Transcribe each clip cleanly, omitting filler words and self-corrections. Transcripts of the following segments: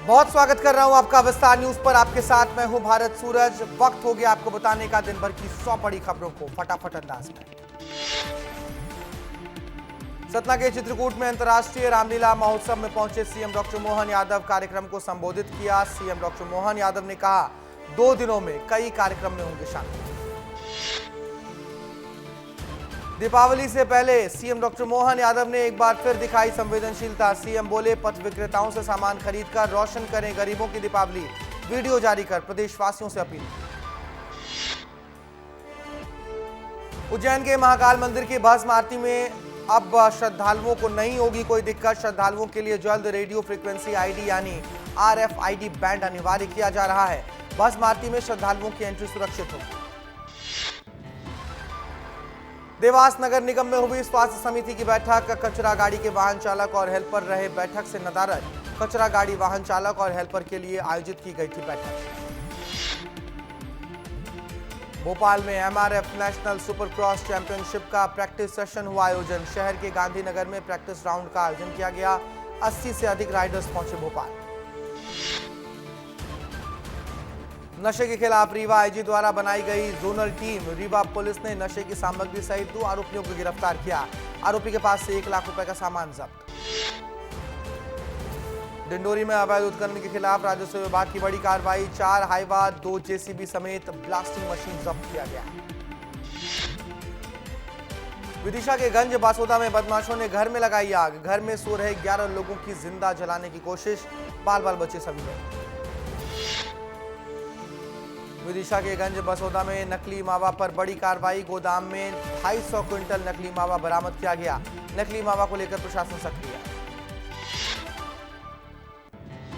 बहुत स्वागत कर रहा हूं आपका विस्तार न्यूज पर। आपके साथ मैं हूं भारत सूरज। वक्त हो गया आपको बताने का दिन भर की 100 बड़ी खबरों को फटाफट अंदाज में। सतना के चित्रकूट में अंतर्राष्ट्रीय रामलीला महोत्सव में पहुंचे सीएम डॉक्टर मोहन यादव। कार्यक्रम को संबोधित किया। सीएम डॉक्टर मोहन यादव ने कहा 2 दिनों में कई कार्यक्रम में होंगे शामिल। दीपावली से पहले सीएम डॉक्टर मोहन यादव ने एक बार फिर दिखाई संवेदनशीलता। सीएम बोले पथ विक्रेताओं से सामान खरीदकर रोशन करें गरीबों की दीपावली। वीडियो जारी कर प्रदेशवासियों से अपील की। उज्जैन के महाकाल मंदिर की भस्म आरती में अब श्रद्धालुओं को नहीं होगी कोई दिक्कत। श्रद्धालुओं के लिए जल्द रेडियो फ्रीक्वेंसी आईडी यानी RFID बैंड अनिवार्य किया जा रहा है। भस्म आरती में श्रद्धालुओं की एंट्री सुरक्षित होगी। देवास नगर निगम में हुई स्वास्थ्य समिति की बैठक। कचरा गाड़ी के वाहन चालक और हेल्पर रहे बैठक से नदारद। कचरा गाड़ी वाहन चालक और हेल्पर के लिए आयोजित की गई थी बैठक। भोपाल में MRF national super cross championship का प्रैक्टिस सेशन हुआ आयोजन। शहर के गांधीनगर में प्रैक्टिस राउंड का आयोजन किया गया। 80 से अधिक राइडर्स पहुंचे भोपाल। नशे के खिलाफ रीवा आईजी द्वारा बनाई गई जोनल टीम। रीवा पुलिस ने नशे की सामग्री सहित 2 आरोपियों को गिरफ्तार किया। आरोपी के पास से 1 लाख रुपए का सामान जब्त। डिंडोरी में अवैध उत्खनन के खिलाफ राजस्व विभाग की बड़ी कार्रवाई। 4 हाइवा 2 JCB समेत ब्लास्टिंग मशीन जब्त किया गया। विदिशा के गंज बासोदा में बदमाशों ने घर में लगाई आग। घर में सो रहे 11 लोगों की जिंदा जलाने की कोशिश। बाल बाल बचे सभी लोग। विदिशा के गंज बसोदा में नकली मावा पर बड़ी कार्रवाई। गोदाम में 250 क्विंटल नकली मावा बरामद किया गया। नकली मावा को लेकर प्रशासन सक्रिय।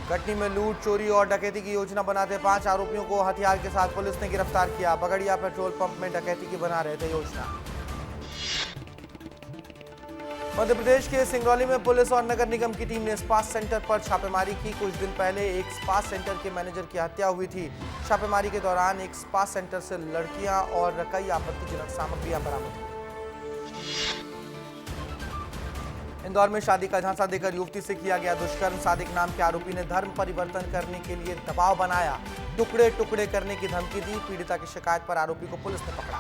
कटनी में लूट चोरी और डकैती की योजना बनाते 5 आरोपियों को हथियार के साथ पुलिस ने गिरफ्तार किया। बगड़िया पेट्रोल पंप में डकैती की बना रहे थे योजना। मध्य प्रदेश के सिंगरौली में पुलिस और नगर निगम की टीम ने स्पा सेंटर पर छापेमारी की। कुछ दिन पहले एक स्पा सेंटर के मैनेजर की हत्या हुई थी। छापेमारी के दौरान एक स्पा सेंटर से लड़कियां और कई आपत्तिजनक सामग्रियां बरामद हुई। इंदौर में शादी का झांसा देकर युवती से किया गया दुष्कर्म। सादिक नाम के आरोपी ने धर्म परिवर्तन करने के लिए दबाव बनाया। टुकड़े टुकड़े करने की धमकी दी। पीड़िता की शिकायत पर आरोपी को पुलिस ने पकड़ा।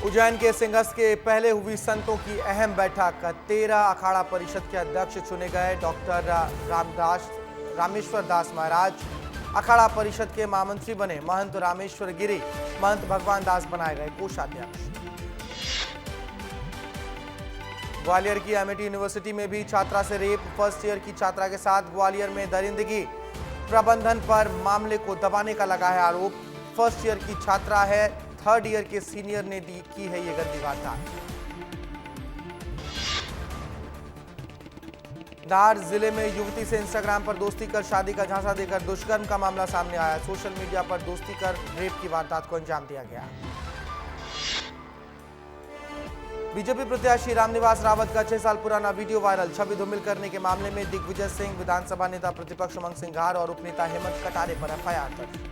उज्जैन के सिंहस्थ के पहले हुई संतों की अहम बैठक। 13 अखाड़ा परिषद के अध्यक्ष चुने गए। डॉक्टर रामेश्वर दास महाराज अखाड़ा परिषद के महामंत्री बने। महंत रामेश्वर गिरी महंत भगवान दास बनाए गए कोषाध्यक्ष। ग्वालियर की एमिटी यूनिवर्सिटी में भी छात्रा से रेप। फर्स्ट ईयर की छात्रा के साथ ग्वालियर में दरिंदगी। प्रबंधन पर मामले को दबाने का लगा है आरोप। फर्स्ट ईयर की छात्रा है। 3rd ईयर के सीनियर ने की है ये गंदी वारदात। धार जिले में युवती से इंस्टाग्राम पर दोस्ती कर शादी का झांसा देकर दुष्कर्म का मामला सामने आया। सोशल मीडिया पर दोस्ती कर रेप की वारदात को अंजाम दिया गया। बीजेपी प्रत्याशी रामनिवास रावत का 6 साल पुराना वीडियो वायरल। छवि धूमिल करने के मामले में दिग्विजय सिंह, विधानसभा नेता प्रतिपक्ष उमंग सिंघार और उपनेता हेमंत कटारे पर FIR दर्ज।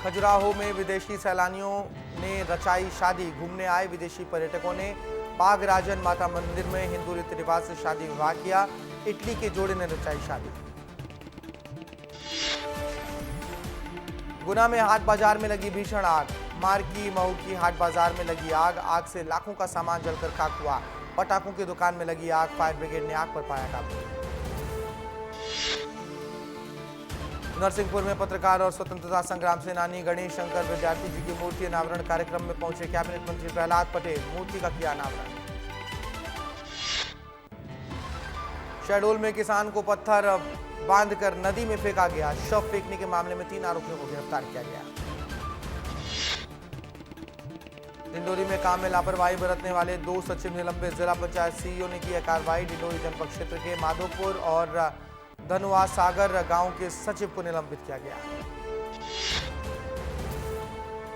खजुराहो में विदेशी सैलानियों ने रचाई शादी। घूमने आए विदेशी पर्यटकों ने बागराजन माता मंदिर में हिंदू रीति रिवाज से शादी विवाह किया। इटली के जोड़े ने रचाई शादी। गुना में हाट बाजार में लगी भीषण आग। मार्की महू की हाट बाजार में लगी आग। आग से लाखों का सामान जलकर खाक हुआ। पटाखों की दुकान में लगी आग। फायर ब्रिगेड ने आग पर पाया काबू। नरसिंहपुर में पत्रकार और स्वतंत्रता संग्राम सेनानी गणेश शंकर विद्यार्थी जी की मूर्ति अनावरण कार्यक्रम में पहुंचे कैबिनेट मंत्री प्रहलाद पटेल। मूर्ति का किया अनावरण। शहडोल में किसान को पत्थर बांधकर नदी में फेंका गया। शव फेंकने के मामले में 3 आरोपियों को गिरफ्तार किया गया। डिंडोरी में काम में लापरवाही बरतने वाले 2 सचिव निलंबित। जिला पंचायत CEO ने की कार्रवाई। डिंडोरी जनपद क्षेत्र के माधोपुर और धनुआ सागर गांव के सचिव को निलंबित किया गया।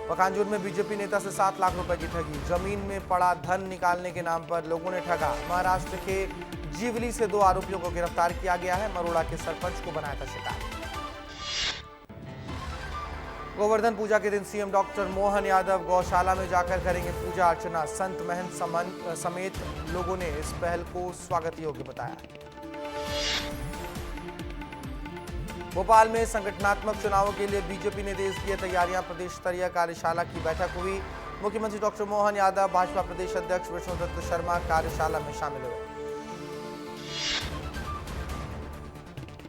पखांजूर में बीजेपी नेता से 7 लाख रुपए की ठगी। जमीन में पड़ा धन निकालने के नाम पर लोगों ने ठगा। महाराष्ट्र के जीवली से 2 आरोपियों को गिरफ्तार किया गया है। मरोड़ा के सरपंच को बनाया था शिकार। गोवर्धन पूजा के दिन सीएम डॉक्टर मोहन यादव गौशाला में जाकर करेंगे पूजा अर्चना। संत महंत समेत लोगों ने इस पहल को स्वागत योग्य बताया। भोपाल में संगठनात्मक चुनावों के लिए बीजेपी ने तेज की तैयारियां। प्रदेश स्तरीय कार्यशाला की बैठक हुई। मुख्यमंत्री डॉक्टर मोहन यादव, भाजपा प्रदेश अध्यक्ष विष्णुदत्त शर्मा कार्यशाला में शामिल हुए।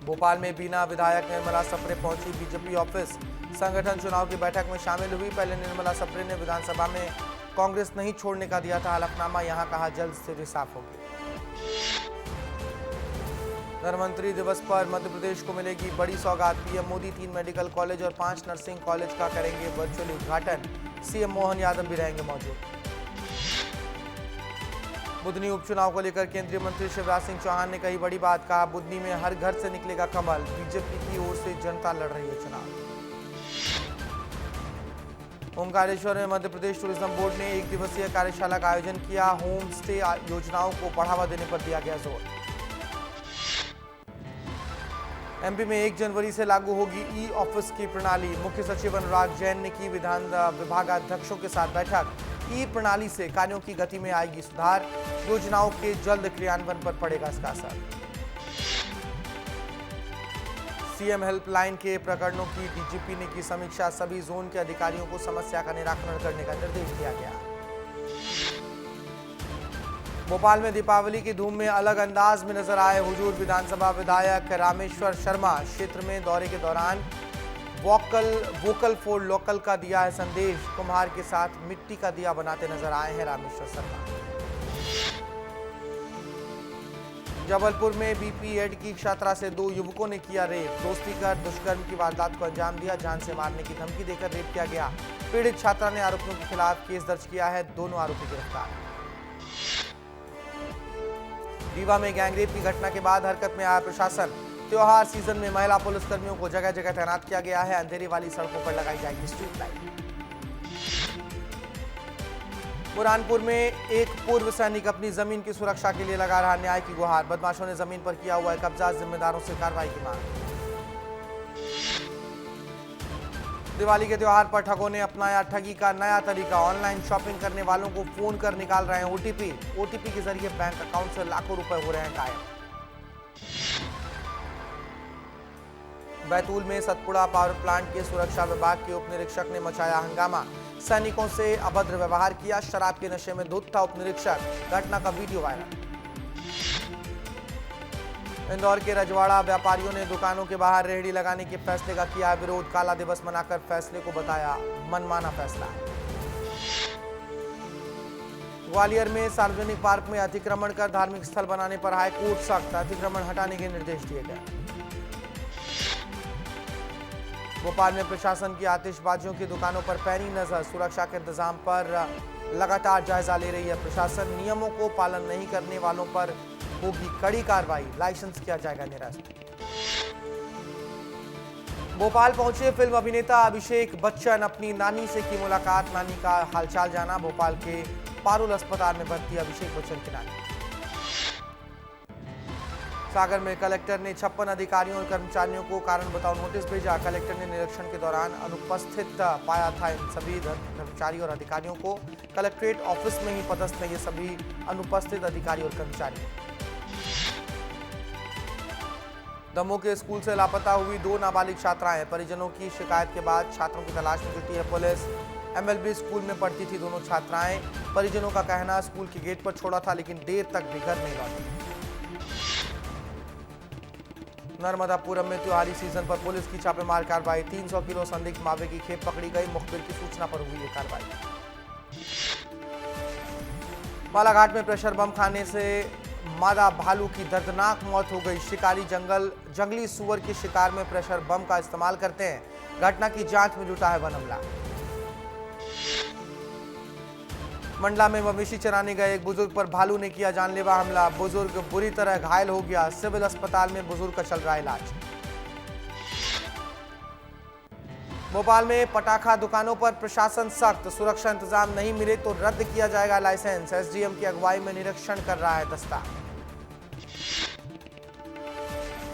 भोपाल में बीना विधायक निर्मला सप्रे पहुंची बीजेपी ऑफिस। संगठन चुनाव की बैठक में शामिल हुई। पहले निर्मला सप्रे ने विधानसभा में कांग्रेस नहीं छोड़ने का दिया था हलफनामा। यहां कहा जल्द स्थिति साफ होगी। धनवंतरी दिवस पर मध्य प्रदेश को मिलेगी बड़ी सौगात। पीएम मोदी 3 मेडिकल कॉलेज और 5 नर्सिंग कॉलेज का करेंगे वर्चुअली उद्घाटन। सीएम मोहन यादव भी रहेंगे मौजूद। बुधनी उपचुनाव को लेकर केंद्रीय मंत्री शिवराज सिंह चौहान ने कही बड़ी बात। कहा बुधनी में हर घर से निकलेगा कमल। बीजेपी की ओर से जनता लड़ रही है चुनाव। ओमकारेश्वर में मध्य प्रदेश टूरिज्म बोर्ड ने 1 दिवसीय कार्यशाला का आयोजन किया। होम स्टे योजनाओं को बढ़ावा देने पर दिया गया जोर। एमपी में 1 जनवरी से लागू होगी ई ऑफिस की प्रणाली। मुख्य सचिव अनुराग जैन ने की विधान विभागाध्यक्षों के साथ बैठक। ई प्रणाली से कार्यों की गति में आएगी सुधार। योजनाओं के जल्द क्रियान्वयन पर पड़ेगा इसका असर। सीएम हेल्पलाइन के प्रकरणों की डीजीपी ने की समीक्षा। सभी जोन के अधिकारियों को समस्या का निराकरण करने का निर्देश दिया गया। भोपाल में दीपावली की धूम में अलग अंदाज में नजर आए हुजूर विधानसभा विधायक रामेश्वर शर्मा। क्षेत्र में दौरे के दौरान वोकल फॉर लोकल का दिया है संदेश। कुम्हार के साथ मिट्टी का दिया बनाते नजर आए हैं रामेश्वर शर्मा। जबलपुर में बीपीएड की छात्रा से 2 युवकों ने किया रेप। दोस्ती कर दुष्कर्म की वारदात को अंजाम दिया। जान से मारने की धमकी देकर रेप किया गया। पीड़ित छात्रा ने आरोपियों के खिलाफ केस दर्ज किया है। दोनों आरोपी गिरफ्तार। रीवा में गैंगरेप की घटना के बाद हरकत में आया प्रशासन। त्योहार सीजन में महिला पुलिसकर्मियों को जगह जगह तैनात किया गया है। अंधेरी वाली सड़कों पर लगाई जाएगी स्ट्रीट लाइट। बुरहानपुर में एक पूर्व सैनिक अपनी जमीन की सुरक्षा के लिए लगा रहा न्याय की गुहार। बदमाशों ने जमीन पर किया हुआ है कब्जा। जिम्मेदारों से कार्रवाई की मांग। दिवाली के त्योहार पर ठगों ने अपनाया ठगी का नया तरीका। ऑनलाइन शॉपिंग करने वालों को फोन कर निकाल रहे हैं ओटीपी के जरिए बैंक अकाउंट से लाखों रुपए हो रहे हैं गायब। बैतूल में सतपुड़ा पावर प्लांट के सुरक्षा विभाग के उप निरीक्षक ने मचाया हंगामा। सैनिकों से अभद्र व्यवहार किया। शराब के नशे में धुत था उप निरीक्षक। घटना का वीडियो वायरल। इंदौर के रजवाड़ा व्यापारियों ने दुकानों के बाहर रेहड़ी लगाने के फैसले का किया विरोध। काला दिवस मनाकर फैसले को बताया मनमाना फैसला। ग्वालियर में सार्वजनिक पार्क में अतिक्रमण कर धार्मिक स्थल बनाने पर हाईकोर्ट सख्त। अतिक्रमण हटाने के निर्देश दिए गए। भोपाल में प्रशासन की आतिशबाजियों की दुकानों पर पैनी नजर। सुरक्षा के इंतजाम पर लगातार जायजा ले रही है प्रशासन। नियमों को पालन नहीं करने वालों पर होगी कड़ी कार्रवाई। लाइसेंस किया जाएगा निरस्त। भोपाल पहुंचे फिल्म अभिनेता अभिषेक बच्चन। अपनी नानी से की मुलाकात। नानी का हालचाल जाना। भोपाल के पारुल अस्पताल में भर्ती अभिषेक बच्चन की नानी। सागर में कलेक्टर ने 56 अधिकारियों और कर्मचारियों को कारण बताओ नोटिस भेजा। कलेक्टर ने निरीक्षण के दौरान अनुपस्थित पाया था इन सभी कर्मचारी और अधिकारियों को। कलेक्ट्रेट ऑफिस में ही पदस्थ हैं ये सभी अनुपस्थित अधिकारी और कर्मचारी। दमोह के स्कूल से लापता हुई 2 नाबालिग छात्राएं। परिजनों की शिकायत के बाद छात्रों की तलाश में जुटी है पुलिस। एमएलबी स्कूल में पढ़ती थी दोनों छात्राएं। परिजनों का कहना स्कूल के गेट पर छोड़ा था लेकिन देर तक भी घर नहीं लौटी। नर्मदापुरम में त्योहारी सीजन पर पुलिस की छापेमार कार्रवाई। 300 किलो संदिग्ध मावे की खेप पकड़ी गई। मुखबिर की सूचना पर हुई ये कार्रवाई। बालाघाट में प्रेशर बम खाने से मादा भालू की दर्दनाक मौत हो गई। शिकारी जंगली सुअर के शिकार में प्रेशर बम का इस्तेमाल करते हैं। घटना की जांच में जुटा है वन अमला। मंडला में मवेशी चराने गए एक बुजुर्ग पर भालू ने किया जानलेवा हमला। बुजुर्ग बुरी तरह घायल हो गया। सिविल अस्पताल में बुजुर्ग का चल रहा इलाज। भोपाल में पटाखा दुकानों पर प्रशासन सख्त। सुरक्षा इंतजाम नहीं मिले तो रद्द किया जाएगा लाइसेंस। एसडीएम की अगुवाई में निरीक्षण कर रहा है दस्ता।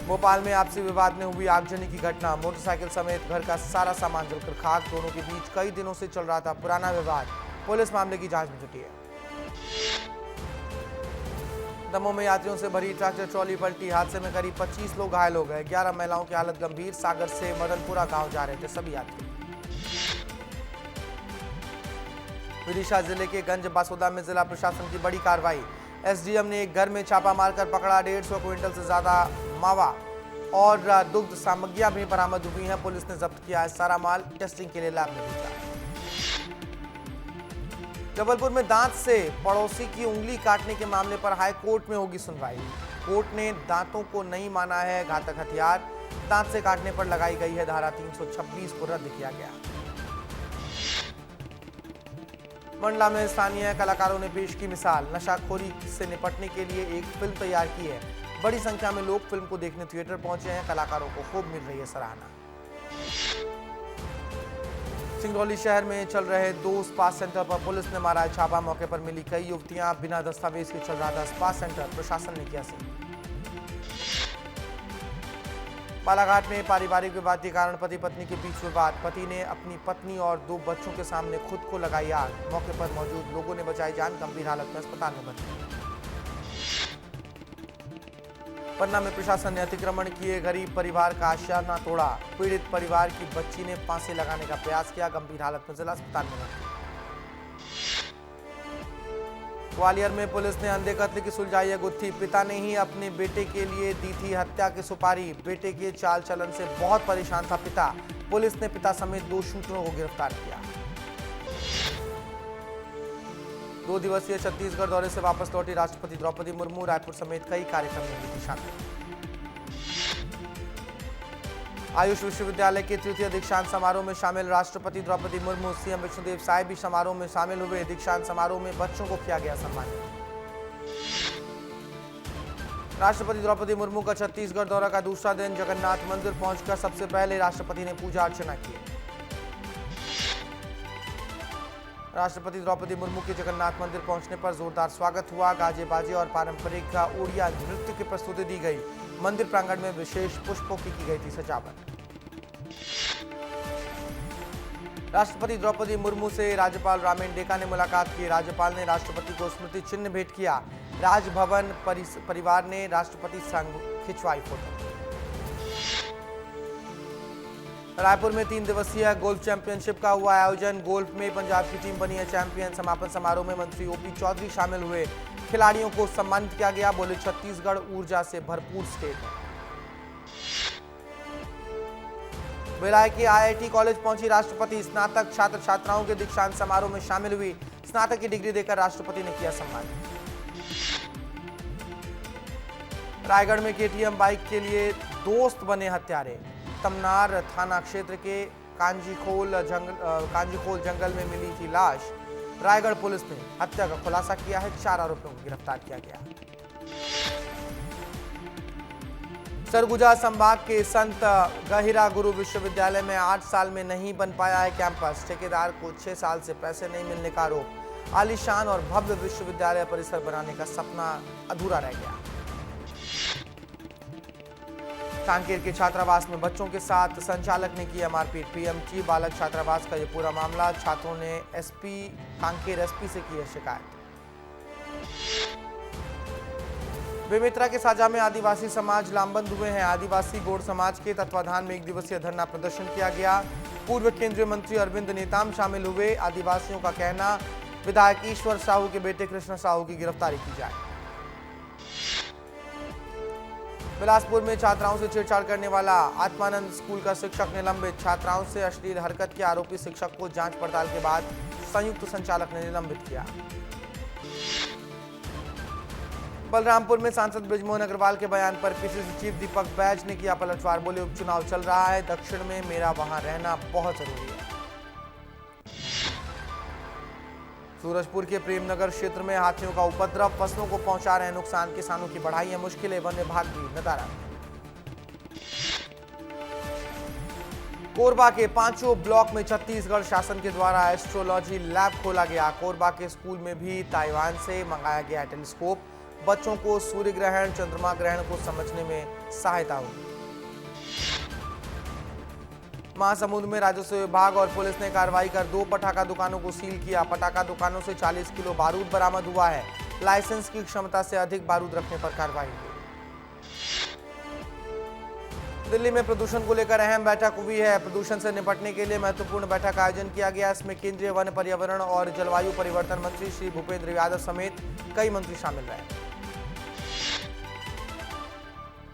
भोपाल में आपसी विवाद में हुई आगजनी की घटना, मोटरसाइकिल समेत घर का सारा सामान जलकर खाक। दोनों के बीच कई दिनों से चल रहा था पुराना विवाद। पुलिस मामले की जांच में जुटी है। दमोह में यात्रियों से भरी ट्रैक्टर ट्रॉली पलटी, हादसे में करीब 25 लोग घायल हो गए। 11 महिलाओं की हालत गंभीर। सागर से मदनपुरा गांव जा रहे थे सभी यात्री। विदिशा जिले के गंज बासोदा में जिला प्रशासन की बड़ी कार्रवाई। एसडीएम ने एक घर में छापा मारकर पकड़ा। 150 क्विंटल से ज्यादा मावा और दुग्ध सामग्रियां भी बरामद हुई हैं। पुलिस ने जब्त किया है सारा माल, टेस्टिंग के लिए लैब में भेजा। जबलपुर में दांत से पड़ोसी की उंगली काटने के मामले पर हाई कोर्ट में होगी सुनवाई। कोर्ट ने दांतों को नहीं माना है घातक हथियार। दांत से काटने पर लगाई गई है धारा 326 को रद्द किया गया। मंडला में स्थानीय कलाकारों ने पेश की मिसाल। नशाखोरी से निपटने के लिए एक फिल्म तैयार की है। बड़ी संख्या में लोग फिल्म को देखने थिएटर पहुंचे हैं। कलाकारों को खूब मिल रही है सराहना। सिंगरौली शहर में चल रहे 2 स्पा सेंटर पर पुलिस ने मारा छापा। मौके पर मिली कई युवतियां। बिना दस्तावेज के चल रहा था स्पा सेंटर, प्रशासन ने किया सील। बालाघाट में पारिवारिक विवाद के कारण पति पत्नी के बीच विवाद। पति ने अपनी पत्नी और 2 बच्चों के सामने खुद को लगाई आग। मौके पर मौजूद लोगों ने बचाई जान। गंभीर हालत में अस्पताल में भर्ती। पन्ना में प्रशासन ने अतिक्रमण किए गरीब परिवार का आशियाना तोड़ा। पीड़ित परिवार की बच्ची ने फांसी लगाने का प्रयास किया। गंभीर हालत में जिला अस्पताल में भर्ती। ग्वालियर में पुलिस ने अंधे कत्ल की सुलझाई है गुत्थी। पिता ने ही अपने बेटे के लिए दी थी हत्या की सुपारी। बेटे के चाल चलन से बहुत परेशान था पिता। पुलिस ने पिता समेत 2 शूटरों को गिरफ्तार किया। 2 दिवसीय छत्तीसगढ़ दौरे से वापस लौटी राष्ट्रपति द्रौपदी मुर्मू। रायपुर समेत कई कार्यक्रम में ली थी शामिल। आयुष विश्वविद्यालय के 3य दीक्षांत समारोह में शामिल राष्ट्रपति द्रौपदी मुर्मू। सीएम विष्णुदेव साय भी समारोह में शामिल हुए। दीक्षांत समारोह में बच्चों को किया गया सम्मानित। राष्ट्रपति द्रौपदी मुर्मू का छत्तीसगढ़ दौरा का दूसरा दिन। जगन्नाथ मंदिर पहुंचकर सबसे पहले राष्ट्रपति ने पूजा अर्चना की। राष्ट्रपति द्रौपदी मुर्मू के जगन्नाथ मंदिर पहुंचने पर जोरदार स्वागत हुआ। गाजे बाजे और पारंपरिक ओडिया नृत्य की प्रस्तुति दी गई। मंदिर प्रांगण में विशेष पुष्पों की गई थी सजावट। राष्ट्रपति द्रौपदी मुर्मू से राज्यपाल रामेन डेका ने मुलाकात की। राज्यपाल ने राष्ट्रपति को स्मृति चिन्ह भेंट किया। राजभवन परिवार ने राष्ट्रपति संग खिंचवाई फोटो। रायपुर में 3 दिवसीय गोल्फ चैंपियनशिप का हुआ आयोजन। गोल्फ में पंजाब की टीम बनी है चैंपियन। समापन समारोह में मंत्री ओपी चौधरी शामिल हुए। खिलाड़ियों को सम्मानित किया गया। बोले छत्तीसगढ़ ऊर्जा से भरपूर स्टेट है। भिलाई के आईआईटी कॉलेज पहुंची राष्ट्रपति। स्नातक छात्र छात्राओं के दीक्षांत समारोह में शामिल हुई। स्नातक की डिग्री देकर राष्ट्रपति ने किया सम्मान। रायगढ़ में केटीएम बाइक के लिए दोस्त बने हत्यारे। तमनार थाना क्षेत्र के कांजीखोल जंगल में मिली थी लाश। रायगढ़ पुलिस ने हत्या का खुलासा किया है। 4 आरोपियों को गिरफ्तार किया गया। सरगुजा संभाग के संत गहिरा गुरु विश्वविद्यालय में 8 साल में नहीं बन पाया है कैंपस। ठेकेदार को 6 साल से पैसे नहीं मिलने का आरोप। आलीशान और भव्य विश्वविद्यालय परिसर बनाने का सपना अधूरा रह गया। कांकेर के छात्रावास में बच्चों के साथ संचालक ने की मारपीट। पीएमटी बालक छात्रावास का यह पूरा मामला। छात्रों ने कांकेर एसपी से की है शिकायत। बेमेतरा के साजा में आदिवासी समाज लामबंद हुए हैं। आदिवासी गौड़ समाज के तत्वाधान में 1 दिवसीय धरना प्रदर्शन किया गया। पूर्व केंद्रीय मंत्री अरविंद नेताम शामिल हुए। आदिवासियों का कहना, विधायक ईश्वर साहू के बेटे कृष्ण साहू की गिरफ्तारी की जाए। बिलासपुर में छात्राओं से छेड़छाड़ करने वाला आत्मानंद स्कूल का शिक्षक निलंबित। छात्राओं से अश्लील हरकत के आरोपी शिक्षक को जांच पड़ताल के बाद संयुक्त संचालक ने निलंबित किया। बलरामपुर में सांसद बृजमोहन अग्रवाल के बयान पर पीसीसी चीफ दीपक बैज ने किया पलटवार। बोले उपचुनाव चल रहा है, दक्षिण में मेरा वहां रहना बहुत जरूरी है। सूरजपुर के प्रेमनगर क्षेत्र में हाथियों का उपद्रव। फसलों को पहुंचा रहे नुकसान। किसानों की बढ़ाई है मुश्किलें। वन विभाग भी नदारद। कोरबा के 5 ब्लॉक में छत्तीसगढ़ शासन के द्वारा एस्ट्रोलॉजी लैब खोला गया। कोरबा के स्कूल में भी ताइवान से मंगाया गया टेलीस्कोप। बच्चों को सूर्य ग्रहण, चंद्रमा ग्रहण को समझने में सहायता होगी। महासमुंद में राजस्व विभाग और पुलिस ने कार्रवाई कर 2 पटाखा दुकानों को सील किया। पटाखा दुकानों से 40 किलो बारूद बरामद हुआ है। लाइसेंस की क्षमता से अधिक बारूद रखने पर कार्रवाई हुई। दिल्ली में प्रदूषण को लेकर अहम बैठक हुई है। प्रदूषण से निपटने के लिए महत्वपूर्ण बैठक का आयोजन किया गया। इसमें केंद्रीय वन, पर्यावरण और जलवायु परिवर्तन मंत्री श्री भूपेंद्र यादव समेत कई मंत्री शामिल रहे।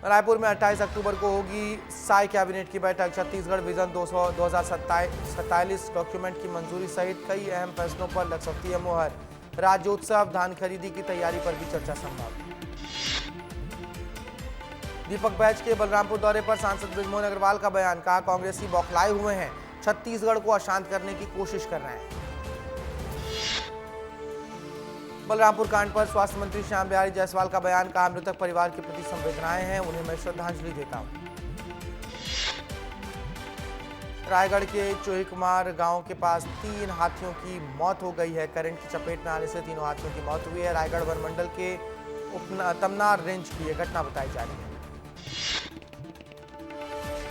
रायपुर में 28 अक्टूबर को होगी साई कैबिनेट की बैठक। छत्तीसगढ़ विजन 2047 डॉक्यूमेंट की मंजूरी सहित कई अहम फैसलों पर लग सकती है मुहर। राज्योत्सव, धान खरीदी की तैयारी पर भी चर्चा संभव। दीपक बैज के बलरामपुर दौरे पर सांसद बृजमोहन अग्रवाल का बयान। कहा, कांग्रेसी बौखलाए हुए हैं, छत्तीसगढ़ को अशांत करने की कोशिश कर रहे हैं। बलरामपुर कांड पर स्वास्थ्य मंत्री श्याम बिहारी जायसवाल का बयान। कहा, मृतक परिवार के प्रति संवेदनाएं हैं, उन्हें मैं श्रद्धांजलि देता हूं। रायगढ़ के चोहिकुमार गांव के पास 3 हाथियों की मौत हो गई है। करंट की चपेट में आने से तीनों हाथियों की मौत हुई है। रायगढ़ वन मंडल के तमनार रेंज की यह घटना बताई जा रही है।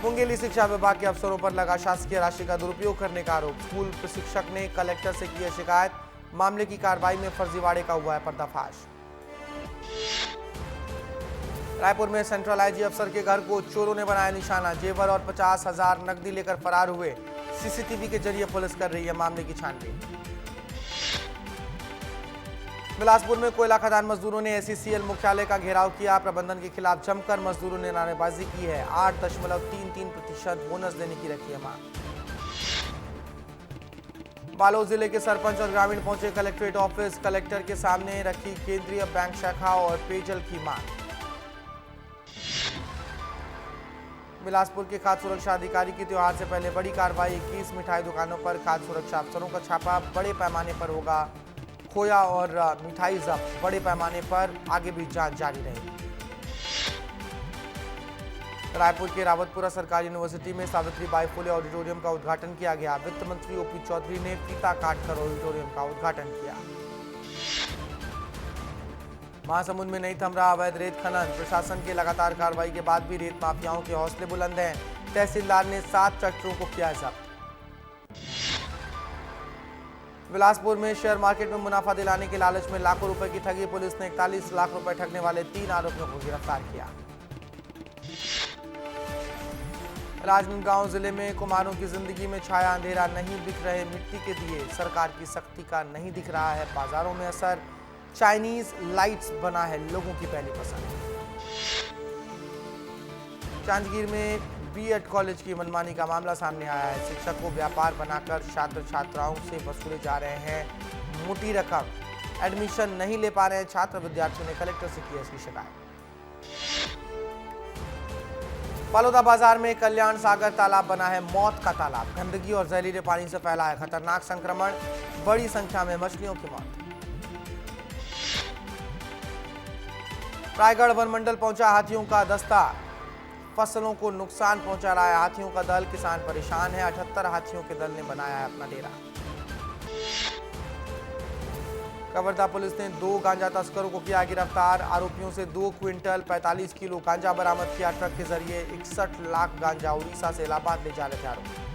मुंगेली शिक्षा विभाग के अफसरों पर लगा शासकीय राशि का दुरुपयोग करने का आरोप। स्कूल प्रशिक्षक ने कलेक्टर से की शिकायत। मामले की कार्रवाई में फर्जीवाड़े का हुआ है पर्दाफाश। रायपुर में सेंट्रल आईजी अफसर के घर को चोरों ने बनाया निशाना। जेवर और 50,000 नकदी लेकर फरार हुए। सीसीटीवी के जरिए पुलिस कर रही है मामले की छानबीन। बिलासपुर में कोयला खदान मजदूरों ने एसईसीएल मुख्यालय का घेराव किया। प्रबंधन के खिलाफ जमकर मजदूरों ने नारेबाजी की है। 8.33% बोनस देने की रखी है मांग। बालोद जिले के सरपंच और ग्रामीण पहुंचे कलेक्ट्रेट ऑफिस। कलेक्टर के सामने रखी केंद्रीय बैंक शाखा और पेयजल की मांग। बिलासपुर के खाद्य सुरक्षा अधिकारी की त्योहार से पहले बड़ी कार्रवाई। 21 मिठाई दुकानों पर खाद्य सुरक्षा अफसरों का छापा। बड़े पैमाने पर होगा खोया और मिठाई जब्त। बड़े पैमाने पर आगे भी जांच जारी रहेगी। रायपुर के रावतपुरा सरकारी यूनिवर्सिटी में सावित्रीबाई फुले ऑडिटोरियम का उद्घाटन किया गया। वित्त मंत्री ओपी चौधरी ने फीता काटकर ऑडिटोरियम का उद्घाटन किया। महासमुंद में नहीं थम रहा अवैध रेत खनन। प्रशासन के लगातार कार्रवाई के बाद भी रेत माफियाओं के हौसले बुलंद हैं। तहसीलदार ने 7 ट्रैक्टरों को किया जब्त। बिलासपुर में शेयर मार्केट में मुनाफा दिलाने के लालच में लाखों रुपए की ठगी। पुलिस ने 41 लाख रुपए ठगने वाले 3 आरोपियों को गिरफ्तार किया। राजनांदगांव जिले में कुमारों की जिंदगी में छाया अंधेरा। नहीं दिख रहे मिट्टी के दिए। सरकार की सख्ती का नहीं दिख रहा है बाजारों में असर। चाइनीज लाइट्स बना है लोगों की पहली पसंद। जांजगीर में बीएड कॉलेज की मनमानी का मामला सामने आया है। शिक्षक को व्यापार बनाकर छात्र छात्राओं से वसूले जा रहे हैं मोटी रकम। एडमिशन नहीं ले पा रहे हैं छात्र। विद्यार्थियों ने कलेक्टर से की इसकी शिकायत। बलौदा बाजार में कल्याण सागर तालाब बना है मौत का तालाब। गंदगी और जहरीले पानी से फैला है खतरनाक संक्रमण। बड़ी संख्या में मछलियों की मौत। रायगढ़ वन मंडल पहुंचा हाथियों का दस्ता। फसलों को नुकसान पहुंचा रहा है हाथियों का दल। किसान परेशान है। 78 हाथियों के दल ने बनाया है अपना डेरा। कवर्धा पुलिस ने 2 गांजा तस्करों को किया गिरफ्तार। आरोपियों से 2 क्विंटल 45 किलो गांजा बरामद किया। ट्रक के जरिए 61 लाख गांजा उड़ीसा से इलाहाबाद ले जा रहे थे आरोपी।